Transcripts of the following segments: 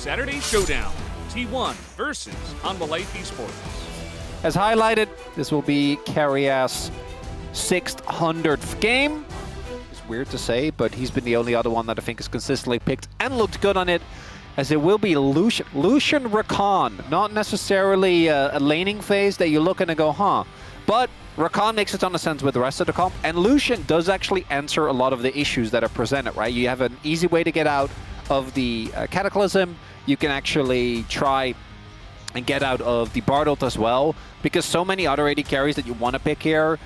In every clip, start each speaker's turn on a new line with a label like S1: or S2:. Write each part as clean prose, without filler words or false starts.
S1: Saturday Showdown, T1 versus Hanwha Life Esports.
S2: As highlighted, this will be Carria's 600th game. It's weird to say, but he's been the only other one that I think is consistently picked and looked good on it, as it will be Lucian Rakan. Not necessarily a laning phase that you look and go, huh? But Rakan makes a ton of sense with the rest of the comp, and Lucian does actually answer a lot of the issues that are presented, right? You have an easy way to get out of the Cataclysm. You can actually try and get out of the Bard ult as well, because so many other AD carries that you want to pick here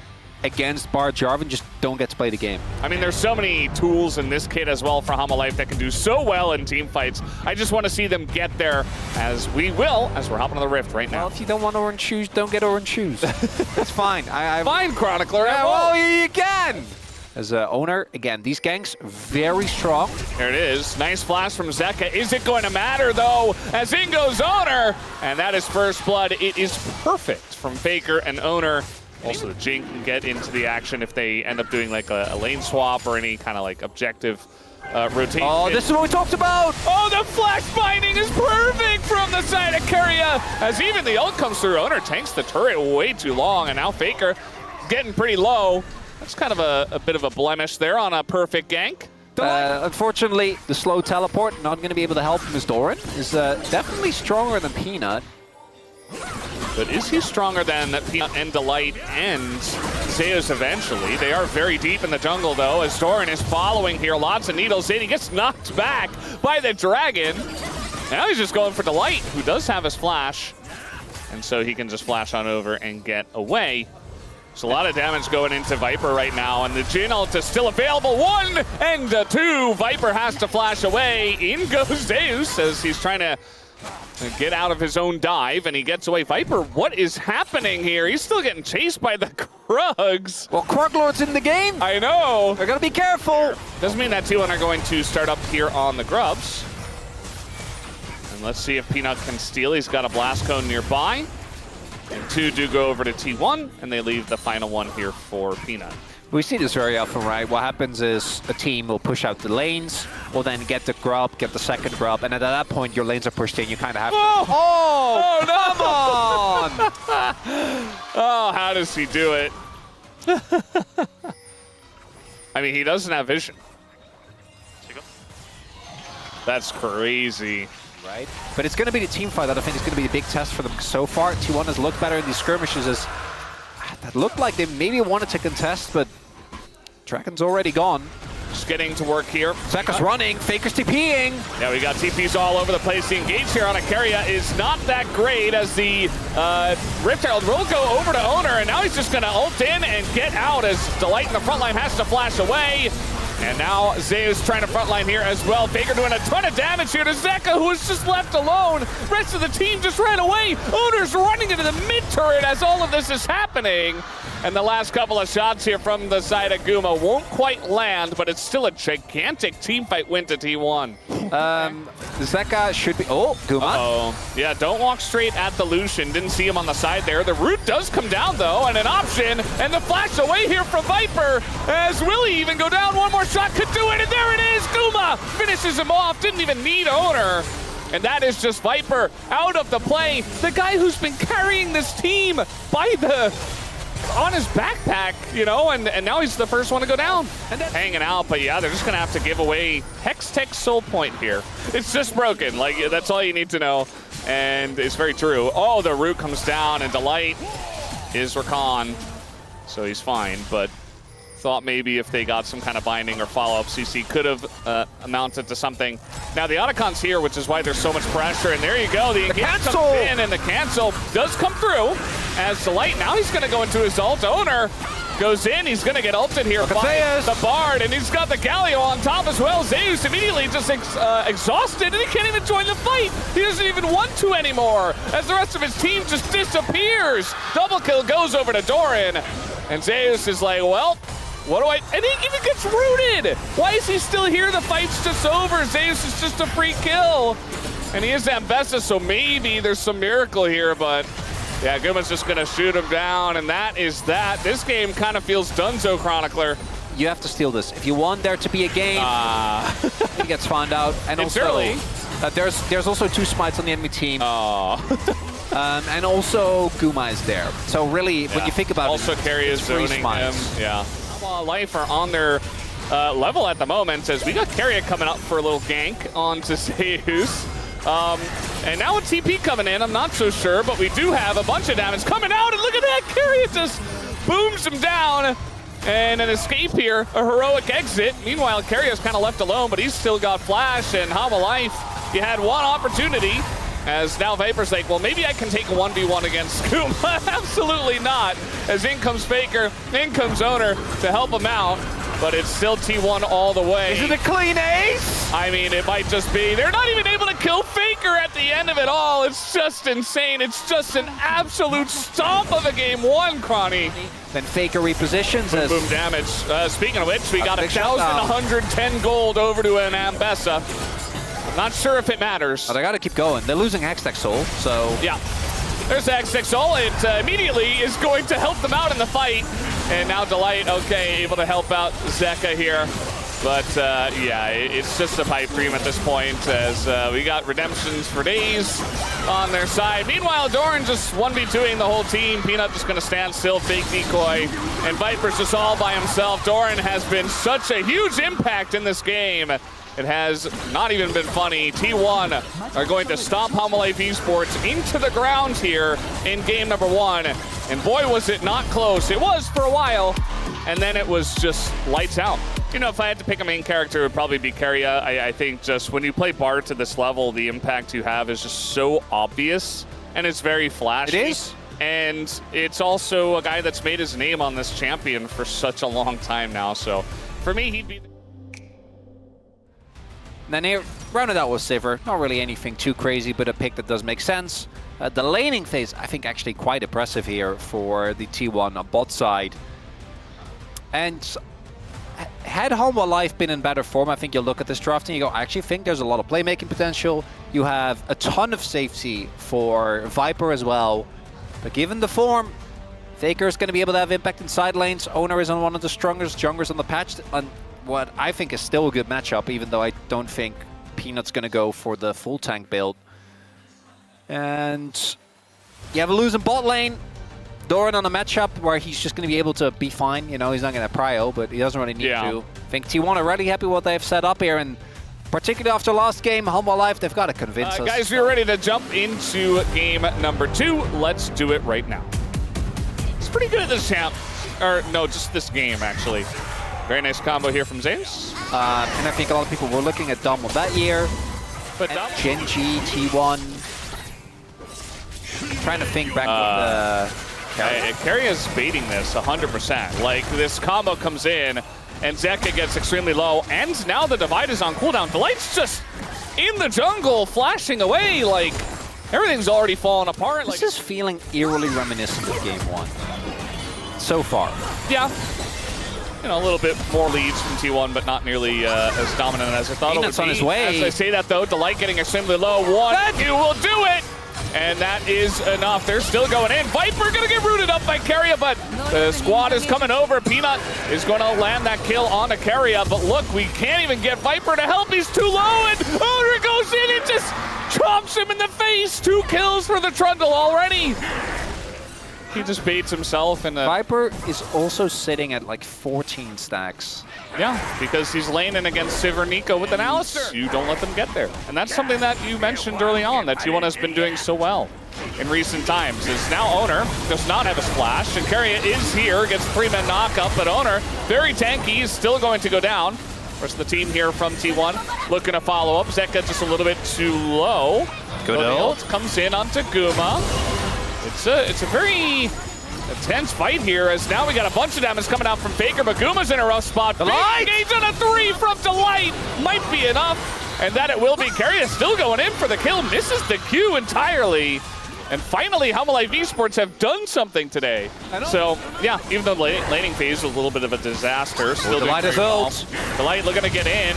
S2: against Bard Jarvan just don't get to play the game.
S1: I mean, there's so many tools in this kit as well for Hanwha Life that can do so well in team fights. I just want to see them get there, as we will, as we're hopping on the Rift right now.
S2: Well, if you don't want orange shoes, don't get orange shoes. That's fine.
S1: Fine, Chronicler.
S2: Yeah, well, you can. As an owner, again, these ganks very strong.
S1: There it is. Nice flash from Zeka. Is it going to matter, though, as in goes Owner? And that is first blood. It is perfect from Faker and Owner. Also, the Jink can get into the action if they end up doing like a lane swap or any kind of like objective rotation.
S2: Oh, this is what we talked about!
S1: Oh, the flash binding is perfect from the side of Keria, as even the ult comes through. Owner tanks the turret way too long, and now Faker getting pretty low. That's kind of a bit of a blemish there on a perfect gank.
S2: Unfortunately, the slow teleport, not going to be able to help him, as Doran is definitely stronger than Peanut.
S1: But is he stronger than Peanut and Delight and Zeus eventually? They are very deep in the jungle, though, as Doran is following here. Lots of needles in. He gets knocked back by the dragon. Now he's just going for Delight, who does have his flash. And so he can just flash on over and get away. There's a lot of damage going into Viper right now, and the Jhin ult is still available. 1 and 2. Viper has to flash away. In goes Zeus as he's trying to get out of his own dive, and he gets away. Viper, what is happening here? He's still getting chased by the Krugs.
S2: Well, Kruglord's in the game.
S1: I know.
S2: They're going to be careful.
S1: Doesn't mean that T1 are going to start up here on the Grubs. And let's see if Peanut can steal. He's got a blast cone nearby. And 2 do go over to T1, and they leave the final one here for Peanut.
S2: We see this very often, right? What happens is a team will push out the lanes, will then get the grub, get the second grub, and at that point your lanes are pushed in. You kind of have to...
S1: Oh,
S2: Oh,
S1: no!
S2: come on!
S1: Oh, how does he do it? I mean, he doesn't have vision. That's crazy.
S2: Right? But it's going to be the team fight that I think is going to be the big test for them. So far, T1 has looked better in these skirmishes. As that looked like they maybe wanted to contest, but Dragon's already gone.
S1: Just getting to work here.
S2: Zeka's running, Faker's TPing.
S1: Yeah, we got TPs all over the place. The engage here on Ikaria is not that great, as the Rift Herald will go over to Owner, and now he's just going to ult in and get out, as Delight in the front line has to flash away. And now Zeus trying to frontline here as well. Faker doing a ton of damage here to Zeka, who was just left alone. Rest of the team just ran away. Owner's running into the mid-turret as all of this is happening. And the last couple of shots here from the side of Guma won't quite land, but it's still a gigantic team fight win to T1.
S2: Zeka should be... Oh, Guma.
S1: Uh-oh. Yeah, don't walk straight at the Lucian. Didn't see him on the side there. The root does come down, though, and an option. And the flash away here from Viper, as will he even go down? One more shot could do it, and there it is. Guma finishes him off. Didn't even need Owner. And that is just Viper out of the play. The guy who's been carrying this team on his backpack, you know, and now he's the first one to go down. And hanging out, but yeah, they're just gonna have to give away Hextech Soul Point here. It's just broken, like, that's all you need to know, and it's very true. Oh, the root comes down, and Delight is Rakan, so he's fine, but thought maybe if they got some kind of binding or follow-up, CC could have amounted to something. Now the Otacon's here, which is why there's so much pressure, and there you go, the engage comes in, and the cancel does come through as Delight. Now he's gonna go into his ult. Owner goes in, he's gonna get ulted here by the Bard, and he's got the Galio on top as well. Zeus immediately just exhausted, and he can't even join the fight. He doesn't even want to anymore, as the rest of his team just disappears. Double kill goes over to Doran, and Zeus is like, well, what do I... And he even gets rooted! Why is he still here? The fight's just over. Zeus is just a free kill. And he is Ambessa, so maybe there's some miracle here, but... Yeah, Guma's just going to shoot him down, and that is that. This game kind of feels donezo, Chronicler.
S2: You have to steal this. If you want there to be a game, he gets found out. And
S1: it's
S2: also,
S1: early.
S2: There's also 2 smites on the enemy team.
S1: Oh.
S2: And also Guma is there. So really, when you think about
S1: also
S2: it,
S1: Carry is zoning him. Yeah. Life are on their level at the moment as we got Carry coming up for a little gank onto Zeus. And now with TP coming in, I'm not so sure, but we do have a bunch of damage coming out, and look at that, Carry just booms him down. And an escape here, a heroic exit. Meanwhile, Carry is kind of left alone, but he's still got Flash, and Hama Life, you had one opportunity, as now Viper's like, well, maybe I can take a 1v1 against Skooma. Absolutely not, as in comes Faker, in comes Owner to help him out. But it's still T1 all the way.
S2: Is it a clean ace?
S1: I mean, it might just be. They're not even able to kill Faker at the end of it all. It's just insane. It's just an absolute stomp of a game 1, Cronny.
S2: Then Faker repositions as...
S1: Boom damage. Speaking of which, we got 1,110 gold over to an Ambessa. Not sure if it matters.
S2: But they got to keep going. They're losing Hextech Soul, so...
S1: Yeah. There's the Hextech Soul. It immediately is going to help them out in the fight. And now Delight, okay, able to help out Zeka here. But yeah, it's just a pipe dream at this point as we got redemptions for days on their side. Meanwhile, Doran just 1v2ing the whole team. Peanut just going to stand still, fake decoy. And Viper's just all by himself. Doran has been such a huge impact in this game. It has not even been funny. T1 are going to stomp Hama Life Esports into the ground here in game number 1. And boy, was it not close. It was for a while, and then it was just lights out. You know, if I had to pick a main character, it would probably be Keria. I think just when you play Bard to this level, the impact you have is just so obvious, and it's very flashy.
S2: It is.
S1: And it's also a guy that's made his name on this champion for such a long time now. So for me, he'd be...
S2: Then here, rounded out with Sivir. Not really anything too crazy, but a pick that does make sense. The laning phase, I think, actually quite impressive here for the T1 bot side. And had Hama Life been in better form, I think you'll look at this draft and you go, I actually think there's a lot of playmaking potential. You have a ton of safety for Viper as well. But given the form, Faker is going to be able to have impact in side lanes. Owner is on one of the strongest junglers on the patch. And what I think is still a good matchup, even though I don't think Peanut's going to go for the full tank build. And you have a losing bot lane. Doran on a matchup where he's just going to be able to be fine. You know, he's not going to prio, but he doesn't really need to. I think T1 are really happy with what they've set up here. And particularly after last game, Hama Life, they've got to convince us.
S1: Guys, we're ready to jump into game number 2. Let's do it right now. It's pretty good at this champ. Or no, just this game, actually. Very nice combo here from Zeus.
S2: And I think a lot of people were looking at Dom that year.
S1: But
S2: Genji, T1. Trying to think back with the...
S1: Carry is baiting this 100%. Like, this combo comes in, and Zeka gets extremely low, and now the Divide is on cooldown. Delight's just in the jungle, flashing away, like, everything's already fallen apart.
S2: This is feeling eerily reminiscent of game 1. So far.
S1: Yeah. You know, a little bit more leads from T1, but not nearly as dominant as I thought it would be.
S2: On his way.
S1: As I say that, though, Delight getting extremely low. You will do it! And that is enough. They're still going in. Viper gonna get rooted up by Keria, but the squad is coming over. Peanut is gonna land that kill onto Keria, but look, we can't even get Viper to help. He's too low, and Owner goes in and just chomps him in the face. 2 kills for the Trundle already. He just baits himself. And
S2: Viper is also sitting at like 14 stacks.
S1: Yeah, because he's laning against Sivir Nico with an Alistar. You don't let them get there. And that's something that you mentioned early on that T1 has been doing so well in recent times. Is now Owner does not have a splash, and Keria is here, gets 3-man knockup, but Owner, very tanky, is still going to go down. Of course, the team here from T1 looking to follow up. Zeka just a little bit too low.
S2: Good ult.
S1: Comes in onto Guma. It's a very intense fight here, as now we got a bunch of damage coming out from Faker, but Guma's in a rough spot. Delight! Engage on a 3 from Delight! Might be enough, and that it will be. Keria still going in for the kill, misses the Q entirely. And finally, Hama Life Esports have done something today. So, yeah, even though laning phase was a little bit of a disaster, still doing very well. Delight looking to get in,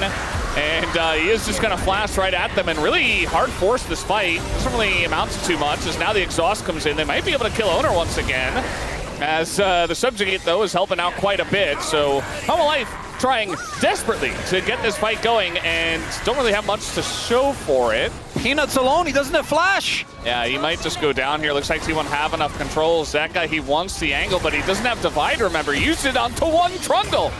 S1: and he is just going to flash right at them and really hard force this fight. Doesn't really amount to too much, as now the exhaust comes in. They might be able to kill Owner once again, as the subjugate, though, is helping out quite a bit. So Hama Life trying desperately to get this fight going and don't really have much to show for it.
S2: Peanuts alone, he doesn't have flash.
S1: Yeah, he might just go down here. Looks like T1 have enough control. Zeka, he wants the angle, but he doesn't have Divide, remember. He used it onto one Trundle.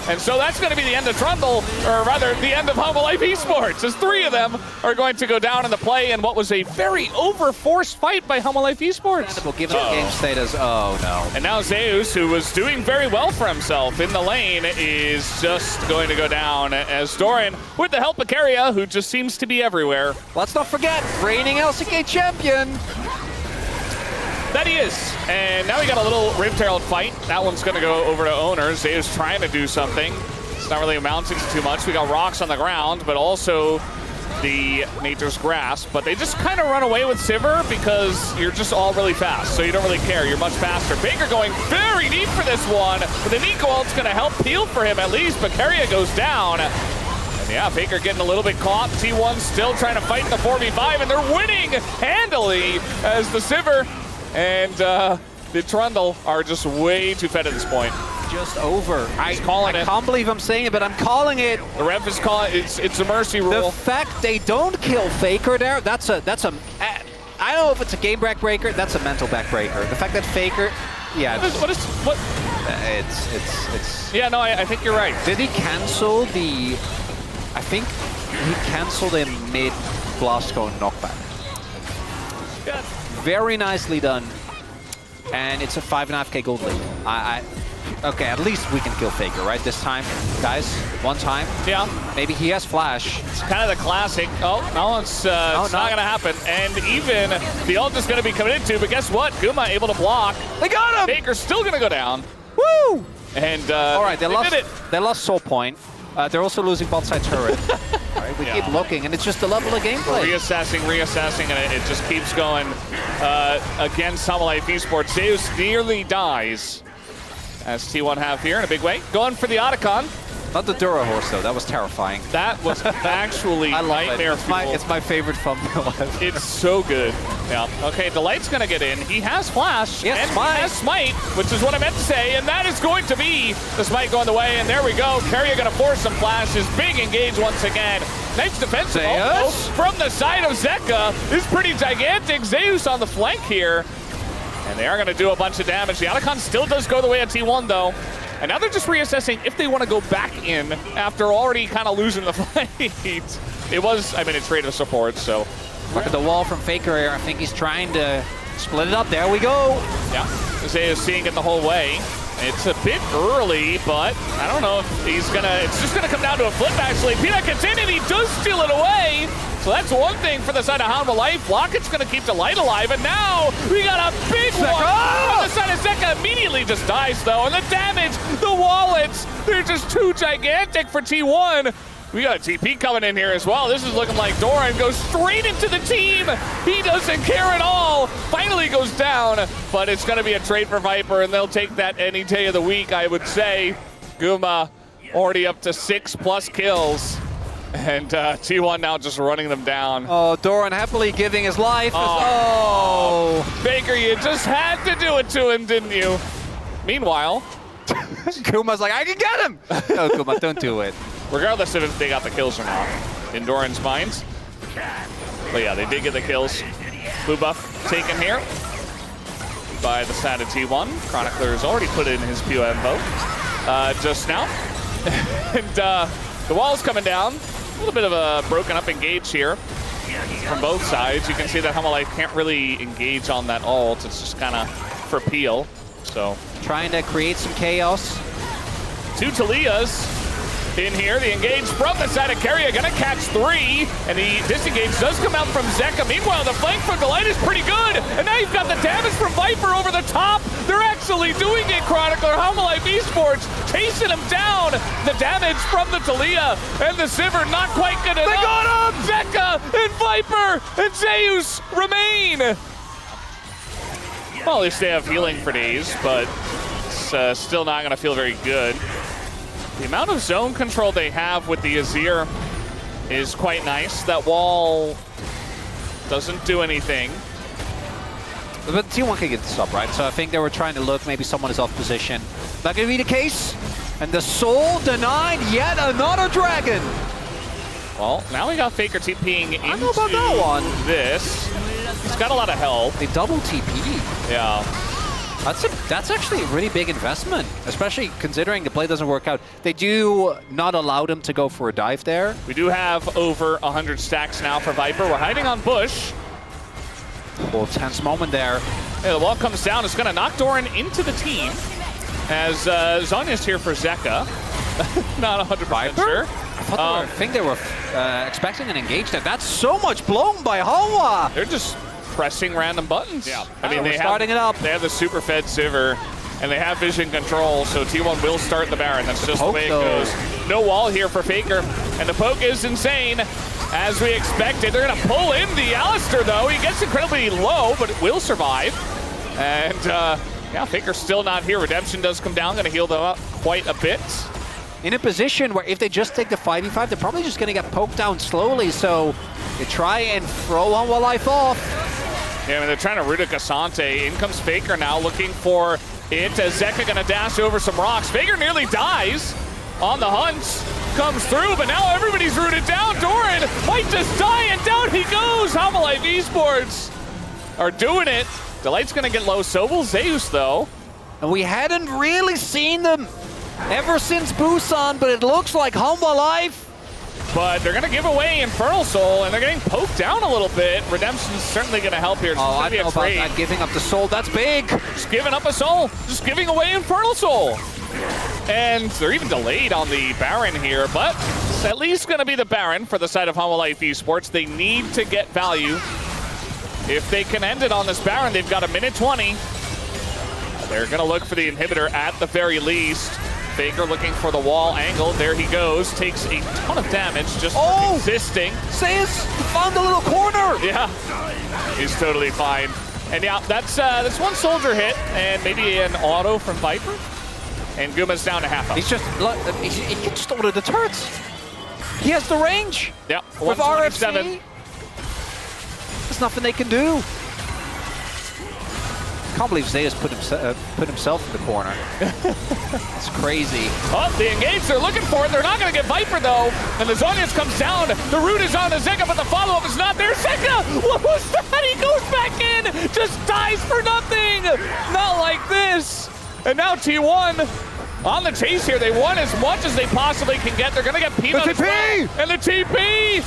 S1: And so that's going to be the end of Trundle, or rather, the end of Humble Life Esports, as 3 of them are going to go down in the play in what was a very over-forced fight by Humble Life Esports.
S2: Given the game status, oh no.
S1: And now Zeus, who was doing very well for himself in the lane, is just going to go down as Doran, with the help of Keria, who just seems to be everywhere.
S2: Let's not forget, reigning LCK champion.
S1: That he is. And now we got a little Rift Herald fight. That one's going to go over to Owner. Zeus trying to do something. It's not really amounting to too much. We got rocks on the ground, but also the Nature's Grasp. But they just kind of run away with Sivir because you're just all really fast, so you don't really care. You're much faster. Faker going very deep for this one. But the Nico ult's going to help peel for him at least, but Keria goes down. And yeah, Faker getting a little bit caught. T1 still trying to fight in the 4v5, and they're winning handily as the Sivir and the Trundle are just way too fed at this point.
S2: Just over.
S1: I
S2: can't believe I'm saying it, but I'm calling it.
S1: The ref is calling it. It's a mercy rule.
S2: The fact they don't kill Faker there, that's a. I don't know if it's a game backbreaker. That's a mental backbreaker. The fact that Faker, yeah.
S1: What?
S2: It's.
S1: Yeah, no, I think you're right.
S2: Did he cancel the? I think he canceled a mid blast cone knockback.
S1: Yeah.
S2: Very nicely done, and it's a 5.5k gold lead. Okay, at least we can kill Faker, right? This time, guys, one time.
S1: Yeah.
S2: Maybe he has flash.
S1: It's kind of the classic. Oh, no, it's not going to happen. And even the ult is going to be committed to, but guess what? Guma able to block.
S2: They got him!
S1: Faker's still going to go down.
S2: Woo!
S1: And
S2: all right,
S1: they did it.
S2: They lost Soul Point. They're also losing bot side turret. Right, we keep looking, and it's just the level of gameplay.
S1: Reassessing, and it just keeps going against Humble Life Esports. Zeus nearly dies, as T1 have here in a big way. Going for the Otacon.
S2: Not the Dura horse, though. That was terrifying.
S1: That was actually nightmare fuel.
S2: It's my favorite thumbnail.
S1: It's so good. Yeah. Okay, Delight's going to get in. He has Flash,
S2: yes,
S1: and he has Smite, which is what I meant to say, and that is going to be the Smite going the way, and there we go. Keria going to force some flashes. Big engage once again. Nice defensive from the side of Zeka is pretty gigantic. Zeus on the flank here, and they are going to do a bunch of damage. The Otacon still does go the way of T1, though. And now they're just reassessing if they want to go back in after already kind of losing the fight. It was, I mean, it's rate of support, so.
S2: Look at the wall from Faker here. I think he's trying to split it up. There we go.
S1: Yeah, Zay is seeing it the whole way. It's a bit early, but I don't know if he's gonna, it's just gonna come down to a flip actually. Peanut gets in and he does steal it away. So that's one thing for the side of Humble Life. Locket's gonna keep Delight alive, and now we got a big one on the side of Zeka. Immediately just dies though, and the damage, the wallets, they're just too gigantic for T1. We got a TP coming in here as well. This is looking like Doran goes straight into the team. He doesn't care at all. Finally goes down, but it's going to be a trade for Viper, and they'll take that any day of the week, I would say. Guma already up to 6+ kills, and T1 now just running them down.
S2: Oh, Doran happily giving his life. Oh.
S1: Baker, you just had to do it to him, didn't you? Meanwhile,
S2: Kuma's like, I can get him. No, Kuma, don't do it.
S1: Regardless of if they got the kills or not, in Doran's minds. But yeah, they did get the kills. Blue buff taken here by the side of T1. Chronicler has already put in his POM vote just now. And the wall's coming down. A little bit of a broken up engage here from both sides. You can see that Humble Life can't really engage on that ult. It's just kind of for peel. So
S2: trying to create some chaos.
S1: 2 Talias in here. The engage from the side of Keria, gonna catch 3, and the disengage does come out from Zeka. Meanwhile, the flank from Delight is pretty good, and now you've got the damage from Viper over the top. They're actually doing it, Chronicler. Humble Life Esports chasing him down. The damage from the Talia and the Sivir not quite good enough. They got him! Zeka and Viper and Zeus remain. Well, at least they have healing for days, but it's still not gonna feel very good. The amount of zone control they have with the Azir is quite nice. That wall doesn't do anything.
S2: But T1 can get this up, right? So I think they were trying to look, maybe someone is off position. Not gonna be the case. And the soul denied yet another dragon.
S1: Well, now we got Faker TPing into
S2: I don't know about that one.
S1: this. He's got a lot of health.
S2: They double TP.
S1: Yeah.
S2: That's actually a really big investment, especially considering the play doesn't work out. They do not allow them to go for a dive there.
S1: We do have over 100 stacks now for Viper. We're hiding on Bush.
S2: Well, tense moment there.
S1: Yeah, the wall comes down. It's going to knock Doran into the team. As Zonya's here for Zeka. Not 100% sure.
S2: I think they were expecting an engage there. That's so much blown by Hawa.
S1: They're just pressing random buttons.
S2: Yeah.
S1: I mean,
S2: starting it up.
S1: They have the super fed Sivir, and they have vision control, so T1 will start the Baron. That's just the way it goes. No wall here for Faker, and the poke is insane. As we expected, they're going to pull in the Alistar, though. He gets incredibly low, but it will survive. And, yeah, Faker's still not here. Redemption does come down, going to heal them up quite a bit.
S2: In a position where if they just take the 5v5, they're probably just going to get poked down slowly, so they try and throw on while life off.
S1: Yeah, I mean, they're trying to root a Cassante. In comes Faker now, looking for it. As Zeka going to dash over some rocks. Faker nearly dies on the hunt. Comes through, but now everybody's rooted down. Doran might just die, and down he goes. Homalife Esports are doing it. Delight's going to get low. So will Zeus, though.
S2: And we hadn't really seen them ever since Busan, but it looks like Homalife.
S1: But they're going to give away Infernal Soul, and they're getting poked down a little bit. Redemption's certainly going to help here.
S2: Oh, I don't know about that. Giving up the soul, that's big.
S1: Just giving up a soul. Just giving away Infernal Soul. And they're even delayed on the Baron here, but it's at least going to be the Baron for the side of Homalife Esports. They need to get value. If they can end it on this Baron, they've got a minute 20. They're going to look for the inhibitor at the very least. Faker looking for the wall angle. There he goes. Takes a ton of damage just from existing.
S2: Zeus found the little corner.
S1: Yeah, he's totally fine. And yeah, that's one soldier hit and maybe an auto from Viper. And Guma's down to half health.
S2: He's just, he can just order the turrets. He has the range.
S1: Yeah,
S2: with RFC. There's nothing they can do. I can't believe Zeus put himself in the corner. It's crazy.
S1: Oh, the engage, they're looking for it. They're not going to get Viper, though. And the Zonius comes down. The root is on to Zeka, but the follow-up is not there. Zeka, what was that? He goes back in, just dies for nothing. Not like this. And now T1 on the chase here. They want as much as they possibly can get. They're going to get Peanut
S2: the TP!
S1: And the TP!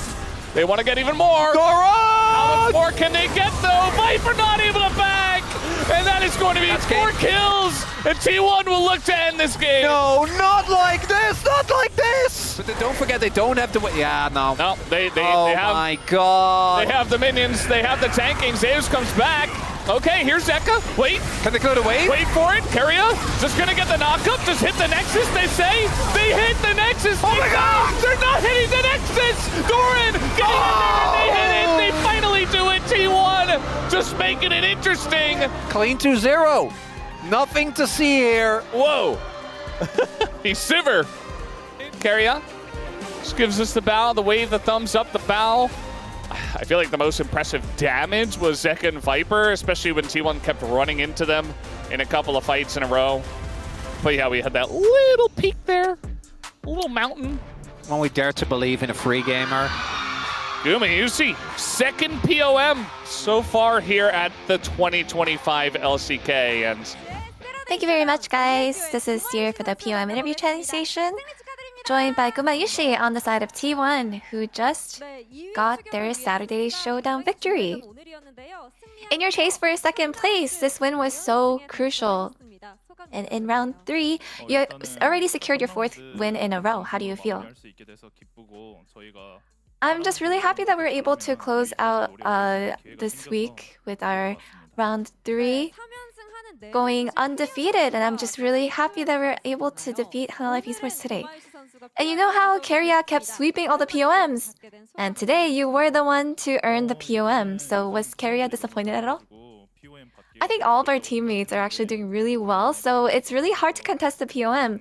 S1: They want to get even more.
S2: Doran!
S1: How much more can they get, though? Viper not able to back. And that is going to be 4 kills. And T1 will look to end this game.
S2: No, not like this. Not like this. But don't forget, they don't have to win. Yeah, no.
S1: No, they have.
S2: Oh, my God.
S1: They have the minions. They have the tanking. Zeus comes back. Okay, here's Zeka. Wait.
S2: Can they clear the wave?
S1: Wait for it. Carrier just going to get the knockup. Just hit the Nexus, they say. They hit the Nexus.
S2: Oh, my God.
S1: They're not hitting the Nexus. Doran getting in there, and they hit it. They finally do it. T1 just making it interesting.
S2: Clean 2-0. Nothing to see here.
S1: Whoa. He's Sivir. Carrier just gives us the bow, the wave, the thumbs up, the bow. I feel like the most impressive damage was Zeka and Viper, especially when T1 kept running into them in a couple of fights in a row. But yeah, we had that little peak there, a little mountain.
S2: When we dare to believe in a free gamer.
S1: Guma, you see, second POM so far here at the 2025 LCK. And
S3: thank you very much, guys. This is Sierra for the POM interview chatting station. Joined by Guma Yushi on the side of T1, who just got their Saturday Showdown victory. In your chase for second place, this win was so crucial. And in round 3, you already secured your 4th win in a row. How do you feel? I'm just really happy that we were able to close out this week with our round 3 going undefeated, and I'm just really happy that we're able to defeat Homalife Esports today. And you know how Carrier kept sweeping all the POMs? And today you were the one to earn the POM, so was Carrier disappointed at all? I think all of our teammates are actually doing really well, so it's really hard to contest the POM.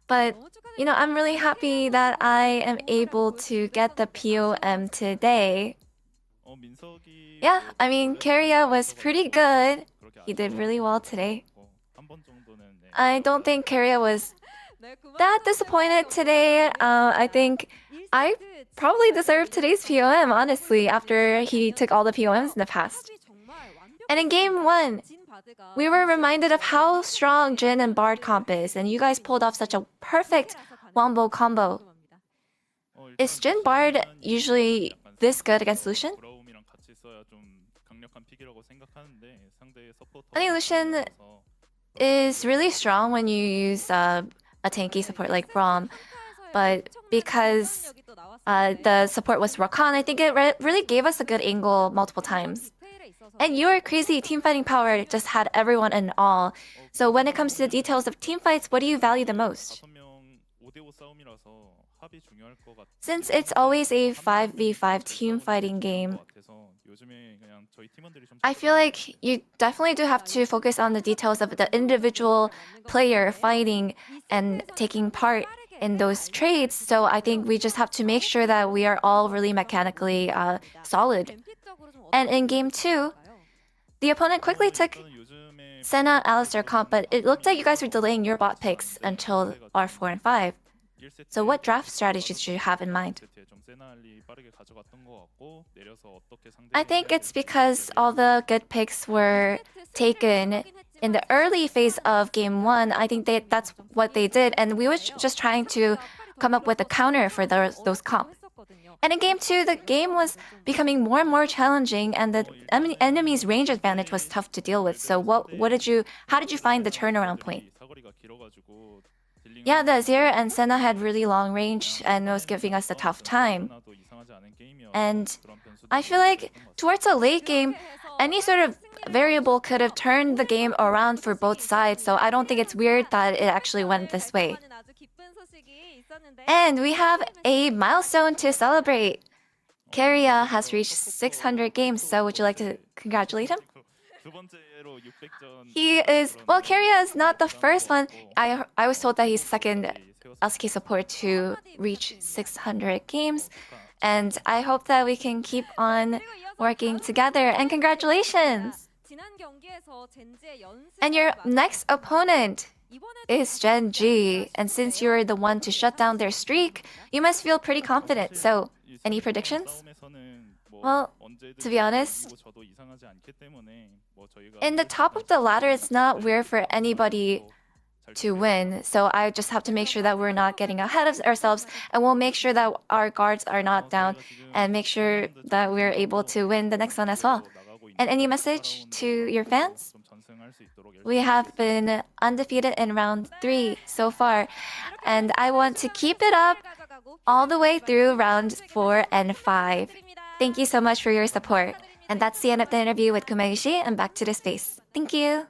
S3: But, you know, I'm really happy that I am able to get the POM today. Yeah, I mean, Carrier was pretty good. He did really well today. I don't think Carrier was that disappointed today. I think I probably deserved today's POM, honestly, after he took all the POMs in the past. And in game 1, we were reminded of how strong Jin and Bard comp is, and you guys pulled off such a perfect wombo combo. Is Jin Bard usually this good against Lucian? I think Lucian is really strong when you use a tanky support like Braum, but because the support was Rakan, I think it really gave us a good angle multiple times. And your crazy teamfighting power just had everyone in awe. So when it comes to the details of teamfights, what do you value the most? Since it's always a 5v5 teamfighting game, I feel like you definitely do have to focus on the details of the individual player fighting and taking part in those trades. So I think we just have to make sure that we are all really mechanically solid. And in game 2, the opponent quickly took Senna Alistar comp, but it looked like you guys were delaying your bot picks until R4 and 5. So what draft strategies should you have in mind? I think it's because all the good picks were taken in the early phase of game 1. I think that's what they did, and we were just trying to come up with a counter for those comp. And in game 2, the game was becoming more and more challenging, and the enemy's range advantage was tough to deal with. So how did you find the turnaround point? Yeah, the Azir and Senna had really long range and was giving us a tough time. And I feel like towards the late game, any sort of variable could have turned the game around for both sides, so I don't think it's weird that it actually went this way. And we have a milestone to celebrate. Keria has reached 600 games, so would you like to congratulate him? Keria is not the first one. I was told that he's second LCK support to reach 600 games. And I hope that we can keep on working together. And congratulations! And your next opponent is Gen G. And since you're the one to shut down their streak, you must feel pretty confident. So, any predictions? Well, to be honest, in the top of the ladder, it's not weird for anybody to win. So I just have to make sure that we're not getting ahead of ourselves, and we'll make sure that our guards are not down and make sure that we're able to win the next one as well. And any message to your fans? We have been undefeated in round 3 so far, and I want to keep it up all the way through rounds 4 and 5. Thank you so much for your support. And that's the end of the interview with Kumagishi, and back to the space. Thank you.